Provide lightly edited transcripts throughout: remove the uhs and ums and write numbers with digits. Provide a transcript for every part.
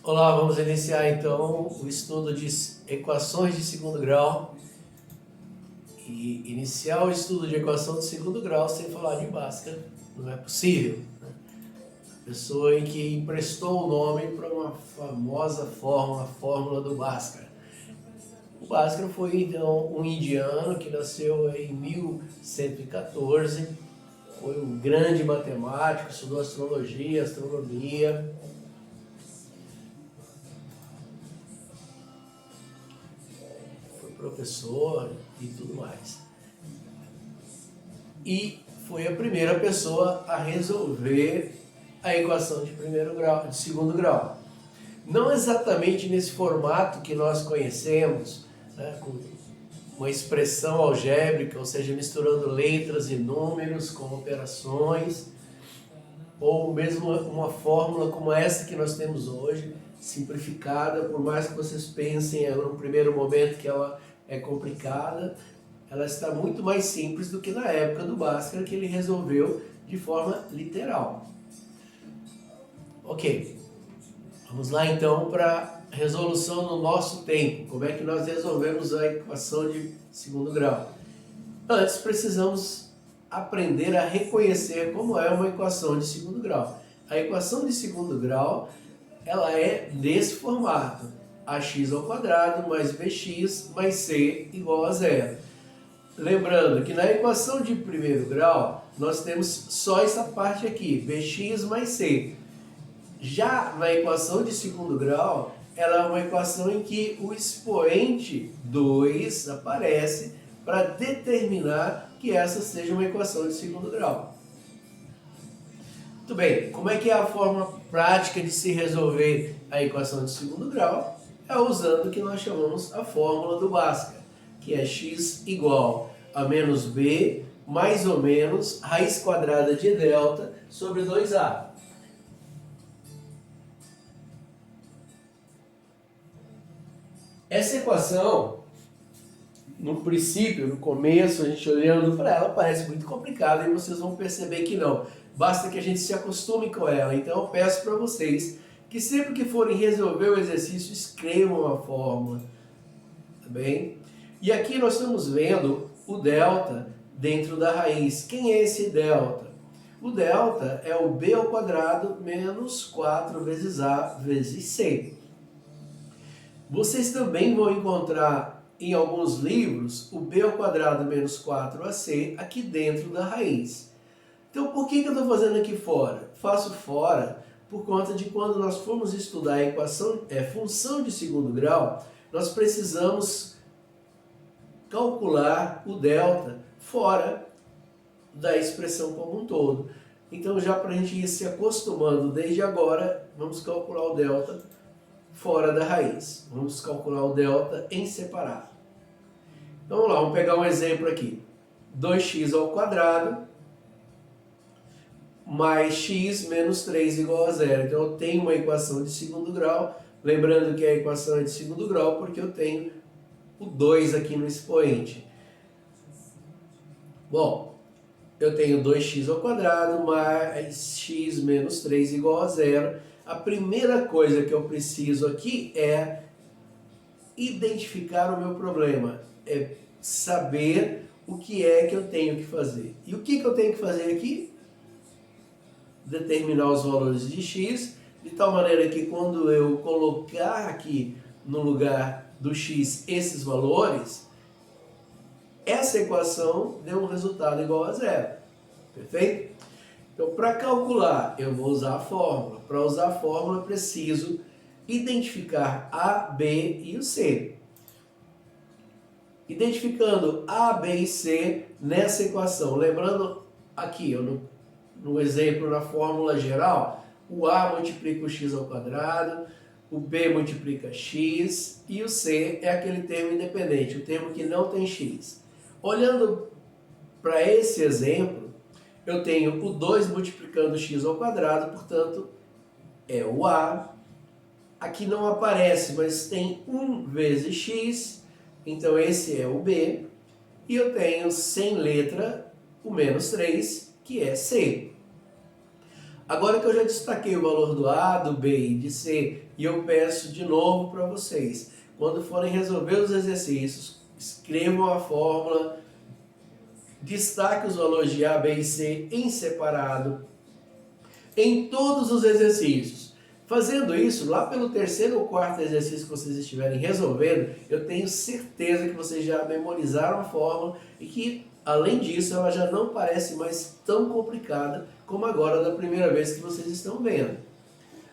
Olá, vamos iniciar então o estudo de equações de segundo grau e iniciar o estudo de equação de segundo grau sem falar de Bhaskara não é possível, né? A pessoa em que emprestou o nome para uma famosa fórmula, a fórmula do Bhaskara. O Bhaskara foi então um indiano que nasceu em 1114, foi um grande matemático, estudou astrologia, astronomia. Professor e tudo mais. E foi a primeira pessoa a resolver a equação de primeiro grau, de segundo grau. Não exatamente nesse formato que nós conhecemos, né, com uma expressão algébrica, ou seja, misturando letras e números com operações, ou mesmo uma fórmula como essa que nós temos hoje, simplificada, por mais que vocês pensem no primeiro momento que ela é complicada, ela está muito mais simples do que na época do Bhaskara, que ele resolveu de forma literal. Ok, vamos lá então para a resolução no nosso tempo. Como é que nós resolvemos a equação de segundo grau? Antes precisamos aprender a reconhecer como é uma equação de segundo grau. A equação de segundo grau, ela é desse formato: ax ao quadrado mais bx mais c igual a zero. Lembrando que na equação de primeiro grau, nós temos só essa parte aqui, bx mais c. Já na equação de segundo grau, ela é uma equação em que o expoente 2 aparece para determinar que essa seja uma equação de segundo grau. Muito bem, como é que é a forma prática de se resolver a equação de segundo grau? É usando o que nós chamamos a fórmula do Bhaskara, que é x igual a menos b mais ou menos raiz quadrada de delta sobre 2a. Essa equação, no princípio, no começo, a gente olhando para ela, parece muito complicada e vocês vão perceber que não. Basta que a gente se acostume com ela. Então eu peço para vocês que sempre que forem resolver o exercício, escrevam a fórmula, tá bem? E aqui nós estamos vendo o delta dentro da raiz. Quem é esse delta? O delta é o b ao quadrado menos 4 vezes a vezes c. Vocês também vão encontrar em alguns livros o b ao quadrado menos 4ac aqui dentro da raiz. Então por que eu estou fazendo aqui fora? Faço fora por conta de quando nós formos estudar a equação, função de segundo grau, nós precisamos calcular o delta fora da expressão como um todo. Então já para a gente ir se acostumando desde agora, vamos calcular o delta fora da raiz. Vamos calcular o delta em separado. Então vamos lá, vamos pegar um exemplo aqui. 2x ao quadrado mais x menos 3 igual a zero. Então eu tenho uma equação de segundo grau. Lembrando que a equação é de segundo grau porque eu tenho o 2 aqui no expoente. Bom, eu tenho 2x ao quadrado mais x menos 3 igual a zero. A primeira coisa que eu preciso aqui é identificar o meu problema, é saber o que é que eu tenho que fazer. E o que eu tenho que fazer aqui? Determinar os valores de x, de tal maneira que quando eu colocar aqui no lugar do x esses valores, essa equação deu um resultado igual a zero. Perfeito? Então, para calcular, eu vou usar a fórmula. Para usar a fórmula, eu preciso identificar A, B e o C. Identificando A, B e C nessa equação. Lembrando aqui, no exemplo, na fórmula geral, o A multiplica o x ao quadrado, o B multiplica x e o C é aquele termo independente, o termo que não tem x. Olhando para esse exemplo, eu tenho o 2 multiplicando x ao quadrado, portanto, é o A. Aqui não aparece, mas tem 1 vezes x, então esse é o B. E eu tenho, sem letra, o menos 3, que é C. Agora que eu já destaquei o valor do A, do B e de C, e eu peço de novo para vocês, quando forem resolver os exercícios, escrevam a fórmula, destaque os valores de A, B e C em separado, em todos os exercícios. Fazendo isso, lá pelo terceiro ou quarto exercício que vocês estiverem resolvendo, eu tenho certeza que vocês já memorizaram a fórmula e que, além disso, ela já não parece mais tão complicada como agora da primeira vez que vocês estão vendo.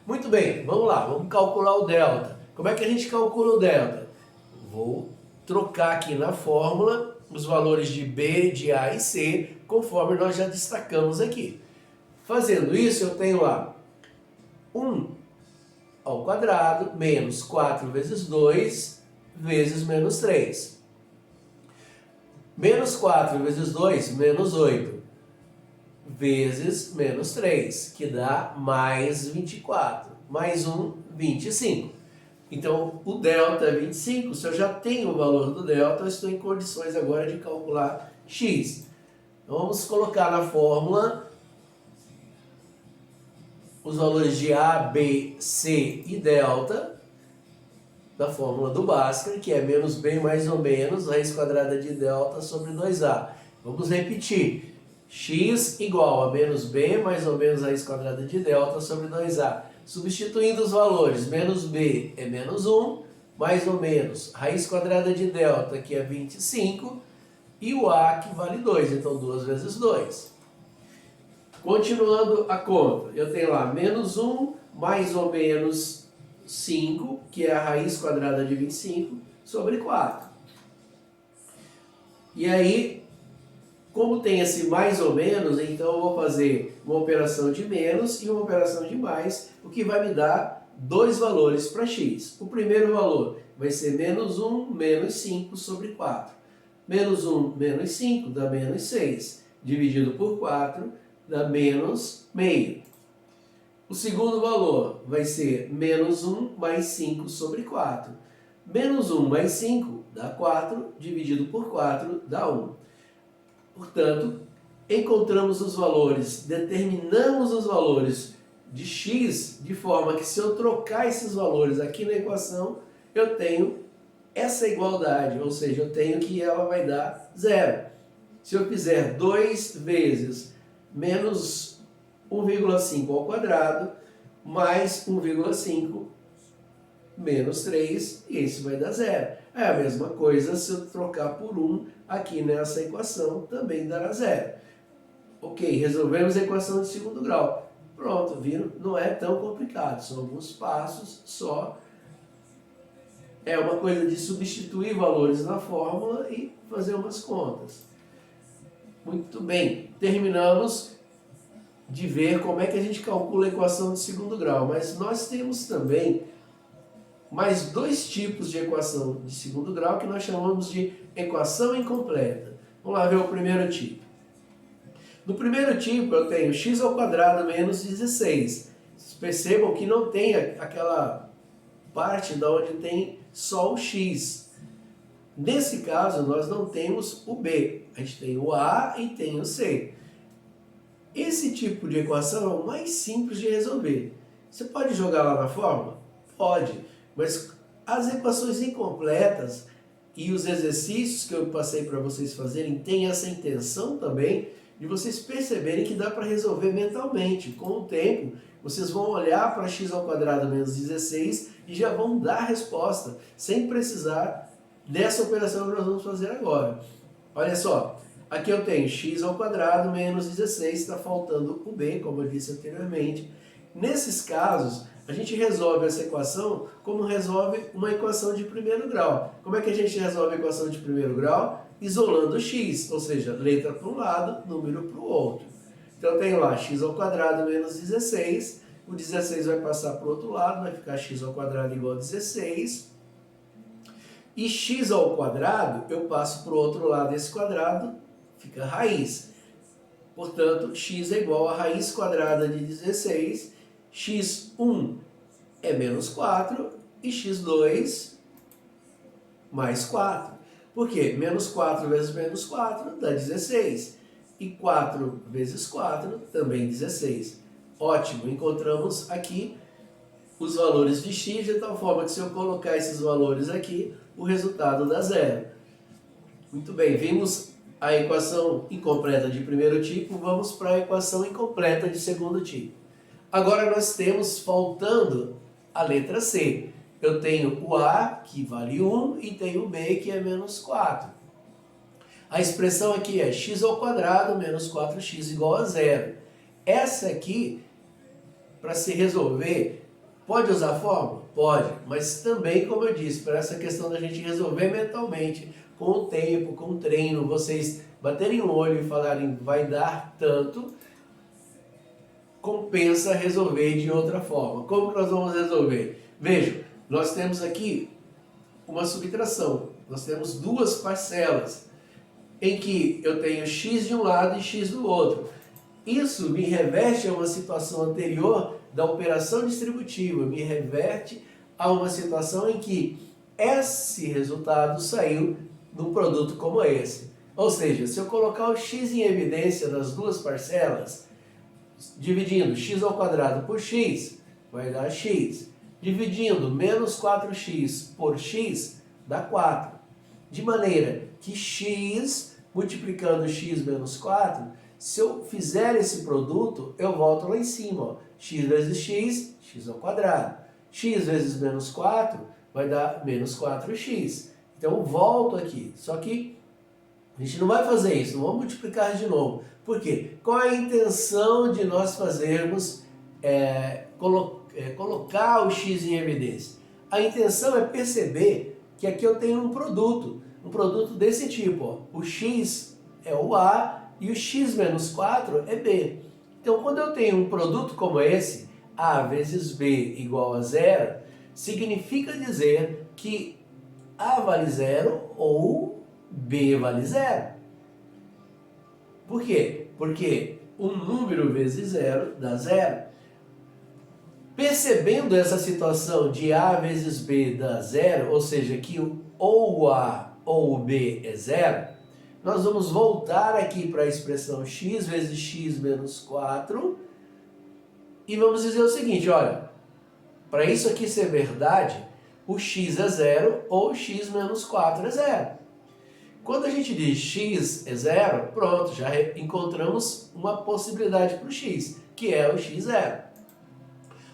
Muito bem, vamos lá, vamos calcular o delta. Como é que a gente calcula o delta? Vou trocar aqui na fórmula os valores de B, de A e C, conforme nós já destacamos aqui. Fazendo isso, eu tenho lá 1 ao quadrado menos 4 vezes 2 vezes menos 3. Menos 4 vezes 2, menos 8, vezes menos 3, que dá mais 24. Mais 1, 25. Então, o delta é 25. Se eu já tenho o valor do delta, eu estou em condições agora de calcular x. Então, vamos colocar na fórmula os valores de A, B, C e delta da fórmula do Bhaskara, que é menos B mais ou menos raiz quadrada de delta sobre 2A. Vamos repetir. X igual a menos B mais ou menos raiz quadrada de delta sobre 2A. Substituindo os valores, menos B é menos 1, mais ou menos raiz quadrada de delta, que é 25, e o A, que vale 2, então 2 vezes 2. Continuando a conta, eu tenho lá menos 1 mais ou menos 5, que é a raiz quadrada de 25, sobre 4. E aí, como tem esse mais ou menos, então eu vou fazer uma operação de menos e uma operação de mais, o que vai me dar dois valores para x. O primeiro valor vai ser menos 1 menos 5 sobre 4. Menos 1 menos 5 dá menos 6, dividido por 4 dá menos meio. O segundo valor vai ser menos 1 mais 5 sobre 4. Menos 1 mais 5 dá 4, dividido por 4 dá 1. Portanto, encontramos os valores, determinamos os valores de x, de forma que se eu trocar esses valores aqui na equação, eu tenho essa igualdade, ou seja, eu tenho que ela vai dar zero. Se eu fizer 2 vezes menos 1,5 ao quadrado, mais 1,5 menos 3, esse vai dar zero. É a mesma coisa se eu trocar por 1 aqui nessa equação, também dará zero. Ok, resolvemos a equação de segundo grau. Pronto, viram? Não é tão complicado, são alguns passos só. É uma coisa de substituir valores na fórmula e fazer umas contas. Muito bem, terminamos de ver como é que a gente calcula a equação de segundo grau, mas nós temos também mais dois tipos de equação de segundo grau que nós chamamos de equação incompleta. Vamos lá ver o primeiro tipo. No primeiro tipo eu tenho x ao quadrado menos 16. Vocês percebam que não tem aquela parte da onde tem só o x. Nesse caso nós não temos o b, a gente tem o a e tem o c. Esse tipo de equação é o mais simples de resolver. Você pode jogar lá na fórmula? Pode, mas as equações incompletas e os exercícios que eu passei para vocês fazerem têm essa intenção também de vocês perceberem que dá para resolver mentalmente. Com o tempo, vocês vão olhar para x ao quadrado menos 16 e já vão dar a resposta, sem precisar dessa operação que nós vamos fazer agora. Olha só, aqui eu tenho x ao quadrado menos 16, está faltando o b, como eu disse anteriormente. Nesses casos, a gente resolve essa equação como resolve uma equação de primeiro grau. Como é que a gente resolve a equação de primeiro grau? Isolando o x, ou seja, letra para um lado, número para o outro. Então eu tenho lá x ao quadrado menos 16, o 16 vai passar para o outro lado, vai ficar x ao quadrado igual a 16. E x ao quadrado, eu passo para o outro lado desse quadrado, fica raiz. Portanto, x é igual a raiz quadrada de 16, x1 é menos 4 e x2 mais 4. Por quê? Menos 4 vezes menos 4 dá 16. E 4 vezes 4 também 16. Ótimo, encontramos aqui os valores de x, de tal forma que se eu colocar esses valores aqui, o resultado dá zero. Muito bem, vimos a equação incompleta de primeiro tipo, vamos para a equação incompleta de segundo tipo. Agora nós temos, faltando a letra C. Eu tenho o A, que vale 1, e tenho o B, que é menos 4. A expressão aqui é x ao quadrado menos 4x igual a zero. Essa aqui, para se resolver, pode usar fórmula? Pode, mas também, como eu disse, para essa questão da gente resolver mentalmente, com o tempo, com o treino, vocês baterem o olho e falarem vai dar tanto, compensa resolver de outra forma. Como nós vamos resolver? Vejam, nós temos aqui uma subtração, nós temos duas parcelas, em que eu tenho x de um lado e x do outro. Isso me reverte a uma situação anterior da operação distributiva, me reverte a uma situação em que esse resultado saiu num produto como esse. Ou seja, se eu colocar o x em evidência nas duas parcelas, dividindo x ao quadrado por x, vai dar x. Dividindo menos 4x por x, dá 4. De maneira que x multiplicando x menos 4, se eu fizer esse produto, eu volto lá em cima. Ó. X vezes x, x ao quadrado. X vezes menos 4 vai dar menos 4x. Então eu volto aqui. Só que a gente não vai fazer isso, não vamos multiplicar de novo. Por quê? Qual é a intenção de nós fazermos, colocar o x em evidência? A intenção é perceber que aqui eu tenho um produto desse tipo. Ó. O x é o A e o x menos 4 é B. Então, quando eu tenho um produto como esse, A vezes B igual a zero, significa dizer que A vale zero ou B vale zero. Por quê? Porque um número vezes zero dá zero. Percebendo essa situação de A vezes B dá zero, ou seja, que ou o A ou o B é zero, nós vamos voltar aqui para a expressão x vezes x menos 4 e vamos dizer o seguinte, olha, para isso aqui ser verdade, o x é zero ou x menos 4 é zero. Quando a gente diz x é zero, pronto, já encontramos uma possibilidade para o x, que é o x zero.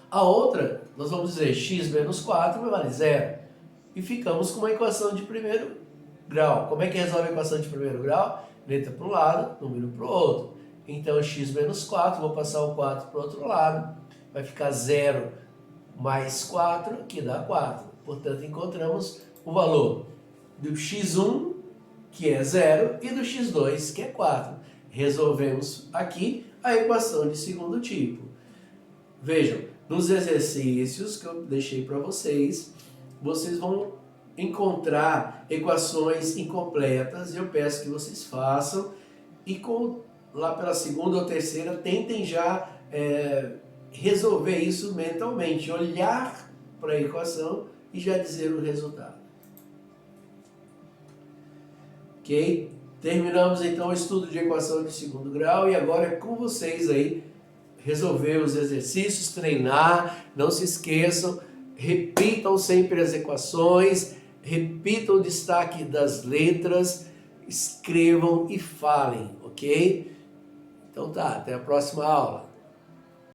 A outra, nós vamos dizer x menos 4 vai valer zero. E ficamos com uma equação de primeiro grau. Como é que resolve a equação de primeiro grau? Letra para um lado, número para o outro. Então, x menos 4, vou passar o 4 para o outro lado. Vai ficar 0 mais 4, que dá 4. Portanto, encontramos o valor do x1, que é 0, e do x2, que é 4. Resolvemos aqui a equação de segundo tipo. Vejam, nos exercícios que eu deixei para vocês, vocês vão encontrar equações incompletas e eu peço que vocês façam e lá pela segunda ou terceira tentem já resolver isso mentalmente, olhar para a equação e já dizer o resultado. Ok? Terminamos então o estudo de equação de segundo grau e agora é com vocês aí resolver os exercícios, treinar, não se esqueçam, repitam sempre as equações, repitam o destaque das letras, escrevam e falem, ok? Então tá, até a próxima aula.